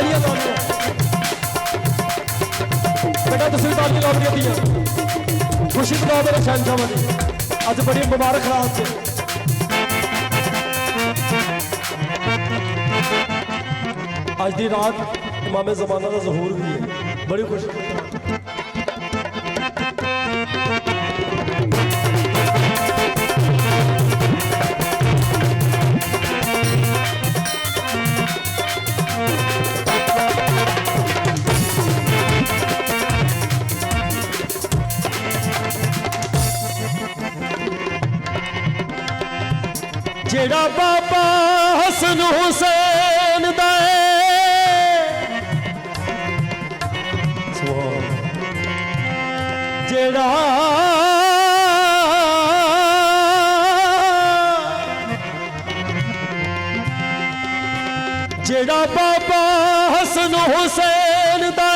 तालियां तालियां बेटा तुसीं तालियां लाओ दियां खुशी बनाओ मेरे शहनशाह वाली अज बड़ी मुबारक रात से आज की रात इमामे ज़माना का ज़हूर भी है बड़ी खुशी जेड़ा बाबा हसन हुसैन दा जेड़ा जेड़ा बाबा हसन हुसैन दा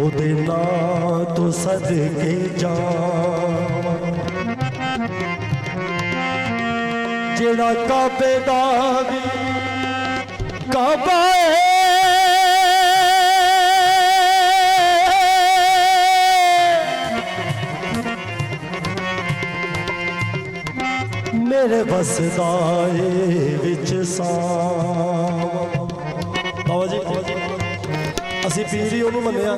ओदे नां तो सदके जावां जेड़ा काबे दा वी काबा मेरे बसदाए विच बाबा जी असी पीर ही उन्होंने मन्निया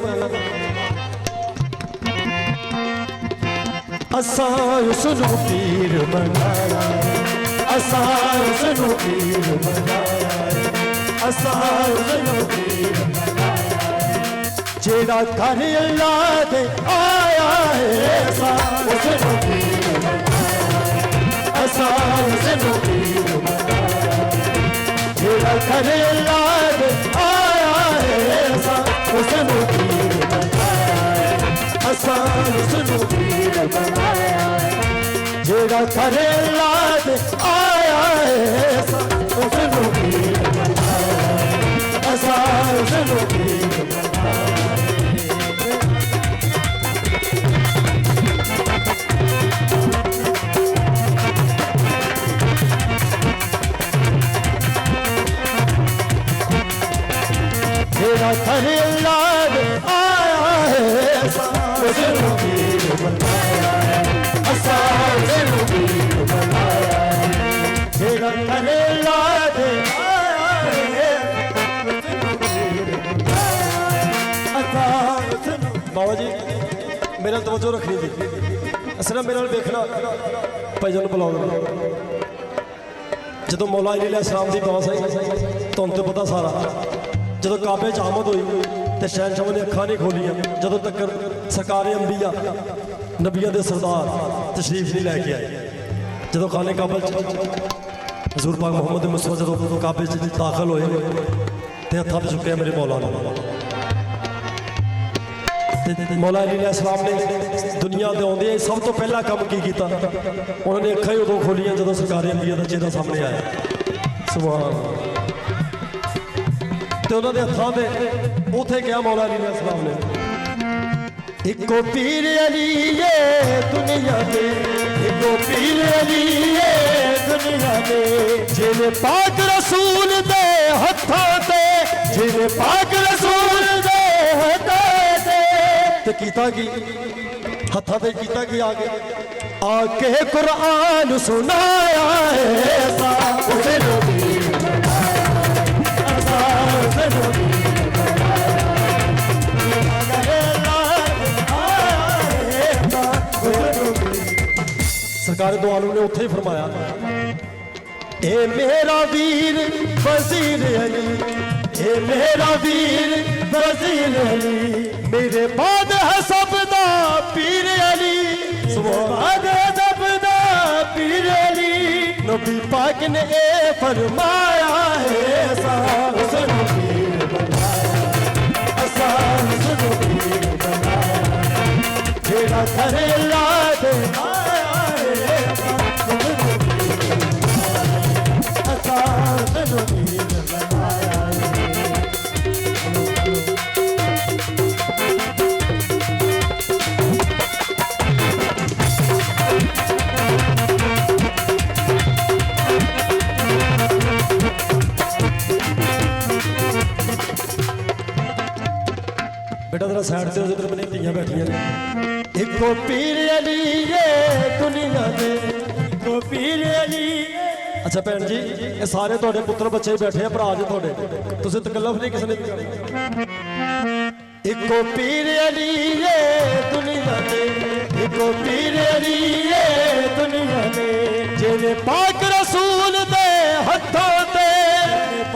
असा उसनू पीर बनाया असा उसनू पीर बनाया असा उसनू पीर बनाया जेड़ा घर अल्लाह दे आया है असा उसनू पीर बनाया असा उसनू पीर बनाया जेड़ा घर अल्लाह दे आया है असा उसनू पीर बनाया असा उसनू पीर बनाया जेड़ा करे लाद आया है उसनू पीर बनाया असा उसनू पीर बनाया जेड़ा करे लाद आया है उसनू पीर बनाया असा उसनू पीर बनाया जेड़ा करे लाद आया है बाबा जी मेरा तवज्जो रखनी थी असरा मेरे देखना भाईजान बुलाओ जो मौला अली अलैहिस्सलाम की बात आई तुम तो पता सारा जो काबे च आमद हुई तो शहनशाह ने अखा नहीं खोलियां जो तक सरकार अंबिया नबिया के सरदार तशरीफ नहीं लैके आए जो खाने काबल हजूर पाक मुहम्मद मुस्तफा जो काबे दाखिल होए तो हथा तो चुके मेरे मौला मौला अली अलैहिस्सलाम ने दुनिया के आउंदे सब तो पहला काम की किया उन्होंने अखा ही उदों खोलियां जो सरकार अंबिया का चेहरा सामने आया सुभान तो उन्होंने हथां से उथे गया मौला अली अलैहिस्सलाम ने इको पीर अली ये दुनिया दे इको पीर अली ये दुनिया दे जिन्हें पाक रसूल दे हथां ते जिन्हें पाक रसूल दे हथां ते ते कीता की हथां ते कीता की आके कुरान सुनाया है ऐसा उसनू पीर बनाया ऐसा उसनू पीर बनाया सरकार दो आलू ने उत्थे ही फरमाया ए मेरा वीर वजीर अली ए मेरा वीर वजीर अली मेरे बाद है सबदा पीर अली बाद है सबदा पीर अली नबी पाक ने ए फरमाया है ऐसा उसनू पीर बनाया ऐसा उसनू पीर बनाया जेड़ा करे लाद आया है उसनू पीर बनाया ऐसा उसनू पीर बनाया जरा साइड से उधर अपनी धियां बैठियां ने इको पीर अली ये दुनिया दे इको पीर अली। अच्छा भैन जी ये सारे तुहाडे पुत्र बच्चे बैठे हैं भरा जी तुहाडे तुसीं तकल्लुफ नहीं किसी ने इको पीर अली ये दुनिया दे इको पीर अली ये दुनिया दे जिहड़े पाक रसूल दे हत्थों ते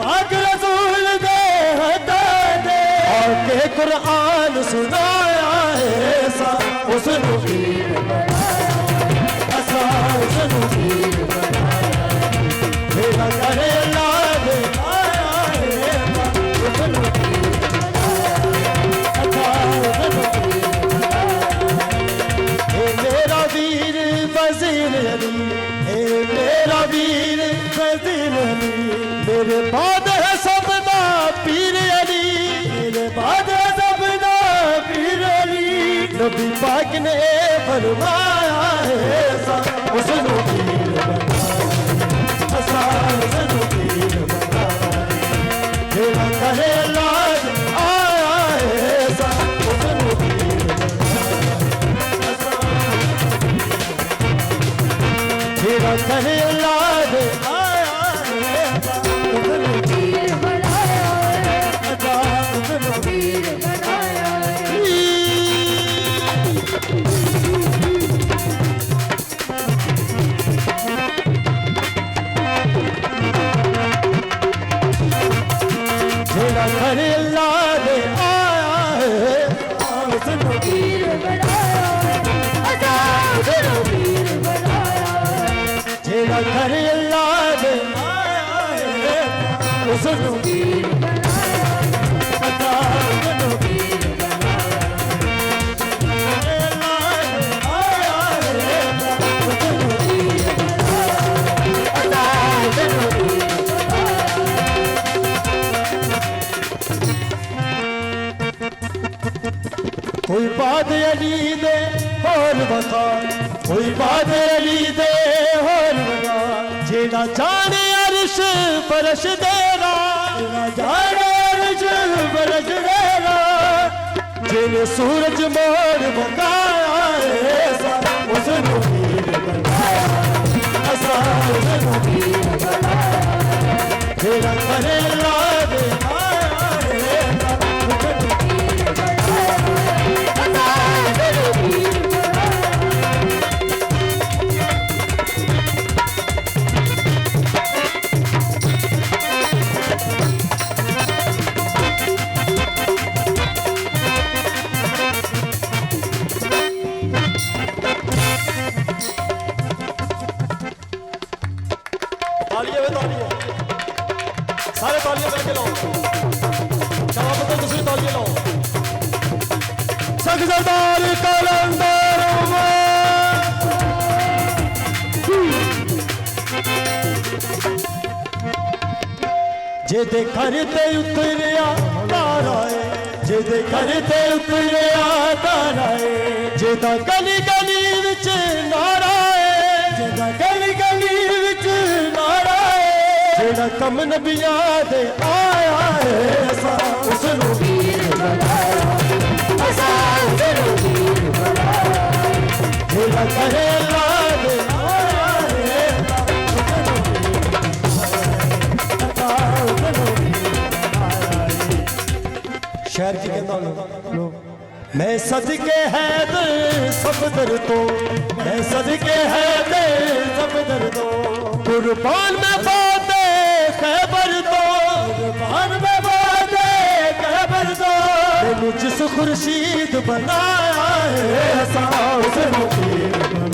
पाक रसूल दे हत्थों ते आके कुरान सुनाया है सा उसनु पीर बनाया असा उसनु पीर बनाया मेरा करे लाज आया है उसनु पीर बनाया असा उसनु पीर मेरा वीर वजीर अली मेरा वीर वजीर अली मेरे बाद है सबदा पीर अली मेरे बाद है सबदा पीर अली नबी पाक ने फरमाया है सा उसनु पीर बनाया असा उसनु पीर बनाया मेरा करे लाज आया है सा उसनु पीर बनाया मेरा करे लाज आया है उसनु पीर बनाया असा उसनु पीर बनाया। मेरा करे लाज आया है उसनु पीर बनाया असा उसनु पीर बनाया मेरा करे लाज आया है उसनु पीर बनाया असा उसनु पीर कोई बात अली दे होर बता कोई बात अली दे होर बता जेड़ा जाने अरश फरश देरा जेड़ा जाने अरश फरश देरा जेने सूरज मोर बकाया है सा उसनु पीर बनाया असा उसनु पीर बनाया जेड़ा करे लाज आया है उसनु पीर बनाया सारे तालियां करके लाओ शाबाश तो दूसरी तालियां लाओ सख सरदार कलंदर जेदे घर ते उतरिया तारा है जेदे घर ते उतरिया तारा है जेदा गली गली विच नारा है जेदा गली गली विच नारा है जेड़ा कम नबियां दे आया है असा उसनु पीर बनाया असा उसनु पीर बनाया जेड़ा करे लाज आया है उसनु पीर बनाया असा उसनु पीर बनाया। शहर की कहता लो मैं सदके हैदर सफदर तो मैं सदके हैदर सफदर तो कुर्बान में बाते खैबर दो कुर्बान में बाते खैबर दो मैंने जिस खुर्शीद बनाया है ऐसा उसनु पीर बनाया